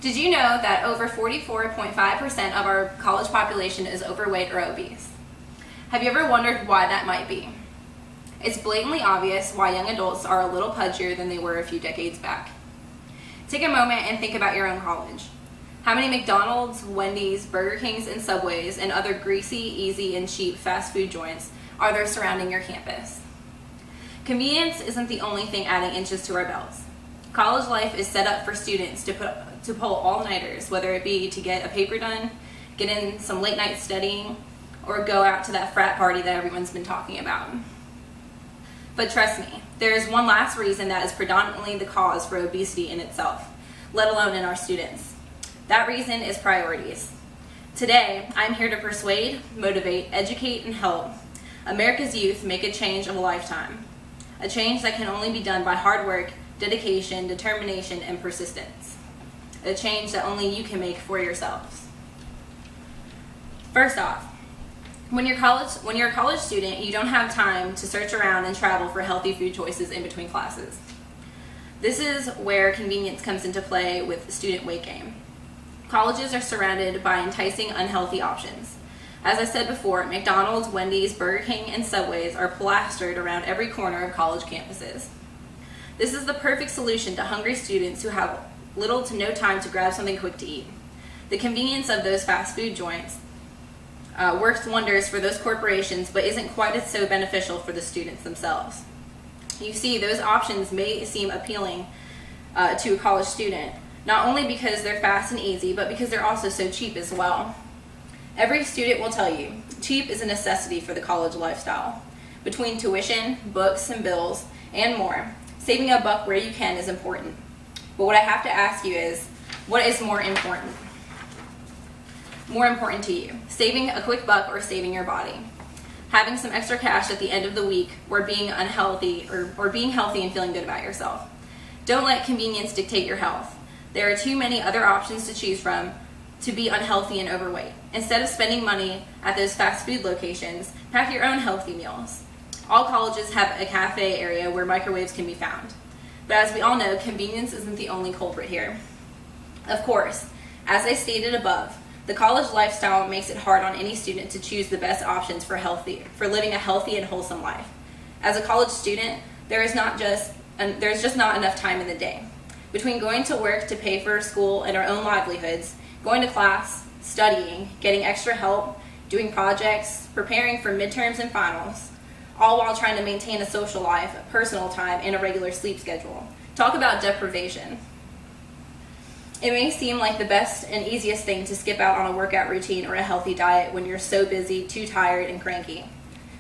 Did you know that over 44.5% of our college population is overweight or obese? Have you ever wondered why that might be? It's blatantly obvious why young adults are a little pudgier than they were a few decades back. Take a moment and think about your own college. How many McDonald's, Wendy's, Burger Kings, and Subways, and other greasy, easy, and cheap fast food joints are there surrounding your campus? Convenience isn't the only thing adding inches to our belts. College life is set up for students to pull all-nighters, whether it be to get a paper done, get in some late-night studying, or go out to that frat party that everyone's been talking about. But trust me, there is one last reason that is predominantly the cause for obesity in itself, let alone in our students. That reason is priorities. Today, I'm here to persuade, motivate, educate, and help America's youth make a change of a lifetime. A change that can only be done by hard work, dedication, determination, and persistence. A change that only you can make for yourselves. First off, when you're a college student, you don't have time to search around and travel for healthy food choices in between classes. This is where convenience comes into play with the student weight gain. Colleges are surrounded by enticing unhealthy options. As I said before, McDonald's, Wendy's, Burger King, and Subways are plastered around every corner of college campuses. This is the perfect solution to hungry students who have little to no time to grab something quick to eat. The convenience of those fast food joints works wonders for those corporations, but isn't quite as so beneficial for the students themselves. You see, those options may seem appealing to a college student, not only because they're fast and easy, but because they're also so cheap as well. Every student will tell you, cheap is a necessity for the college lifestyle. Between tuition, books, and bills, and more, saving a buck where you can is important. But what I have to ask you is, what is more important? More important to you, saving a quick buck or saving your body? Having some extra cash at the end of the week, or being unhealthy, or being healthy and feeling good about yourself? Don't let convenience dictate your health. There are too many other options to choose from to be unhealthy and overweight. Instead of spending money at those fast food locations, pack your own healthy meals. All colleges have a cafe area where microwaves can be found. But as we all know, convenience isn't the only culprit here. Of course, as I stated above, the college lifestyle makes it hard on any student to choose the best options for living a healthy and wholesome life. As a college student, there's just not enough time in the day. Between going to work to pay for school and our own livelihoods, going to class, studying, getting extra help, doing projects, preparing for midterms and finals, all while trying to maintain a social life, personal time, and a regular sleep schedule. Talk about deprivation. It may seem like the best and easiest thing to skip out on a workout routine or a healthy diet when you're so busy, too tired, and cranky.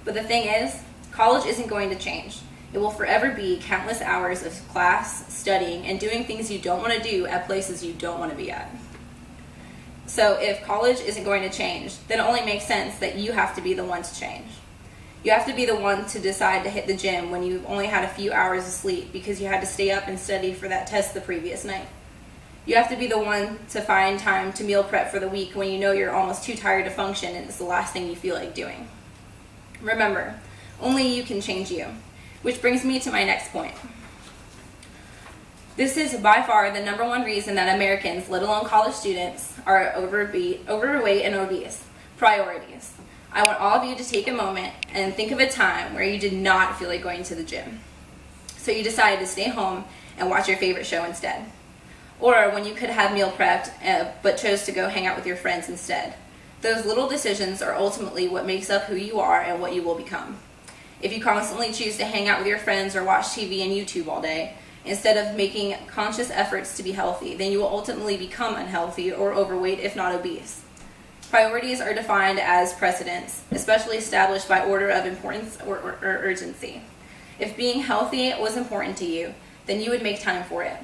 But the thing is, college isn't going to change. It will forever be countless hours of class, studying, and doing things you don't want to do at places you don't want to be at. So if college isn't going to change, then it only makes sense that you have to be the one to change. You have to be the one to decide to hit the gym when you've only had a few hours of sleep because you had to stay up and study for that test the previous night. You have to be the one to find time to meal prep for the week when you know you're almost too tired to function and it's the last thing you feel like doing. Remember, only you can change you. Which brings me to my next point. This is by far the number one reason that Americans, let alone college students, are overweight and obese. Priorities. I want all of you to take a moment and think of a time where you did not feel like going to the gym. So you decided to stay home and watch your favorite show instead. Or when you could have meal prepped but chose to go hang out with your friends instead. Those little decisions are ultimately what makes up who you are and what you will become. If you constantly choose to hang out with your friends or watch TV and YouTube all day, instead of making conscious efforts to be healthy, then you will ultimately become unhealthy or overweight, if not obese. Priorities are defined as precedents, especially established by order of importance or urgency. If being healthy was important to you, then you would make time for it.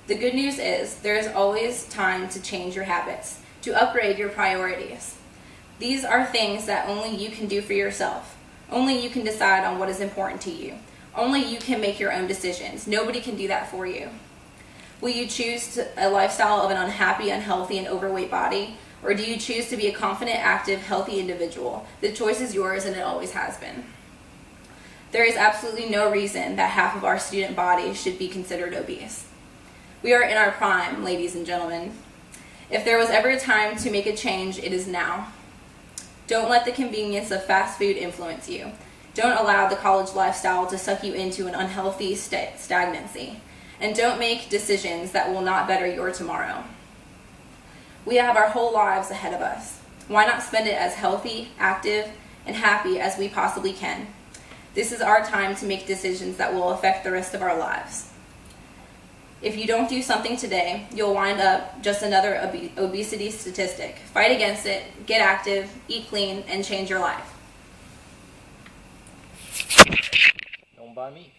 The good news is there is always time to change your habits, to upgrade your priorities. These are things that only you can do for yourself. Only you can decide on what is important to you. Only you can make your own decisions. Nobody can do that for you. Will you choose a lifestyle of an unhappy, unhealthy, and overweight body? Or do you choose to be a confident, active, healthy individual? The choice is yours, and it always has been. There is absolutely no reason that half of our student body should be considered obese. We are in our prime, ladies and gentlemen. If there was ever a time to make a change, it is now. Don't let the convenience of fast food influence you. Don't allow the college lifestyle to suck you into an unhealthy stagnancy. And don't make decisions that will not better your tomorrow. We have our whole lives ahead of us. Why not spend it as healthy, active, and happy as we possibly can? This is our time to make decisions that will affect the rest of our lives. If you don't do something today, you'll wind up just another obesity statistic. Fight against it, get active, eat clean, and change your life. Don't buy me.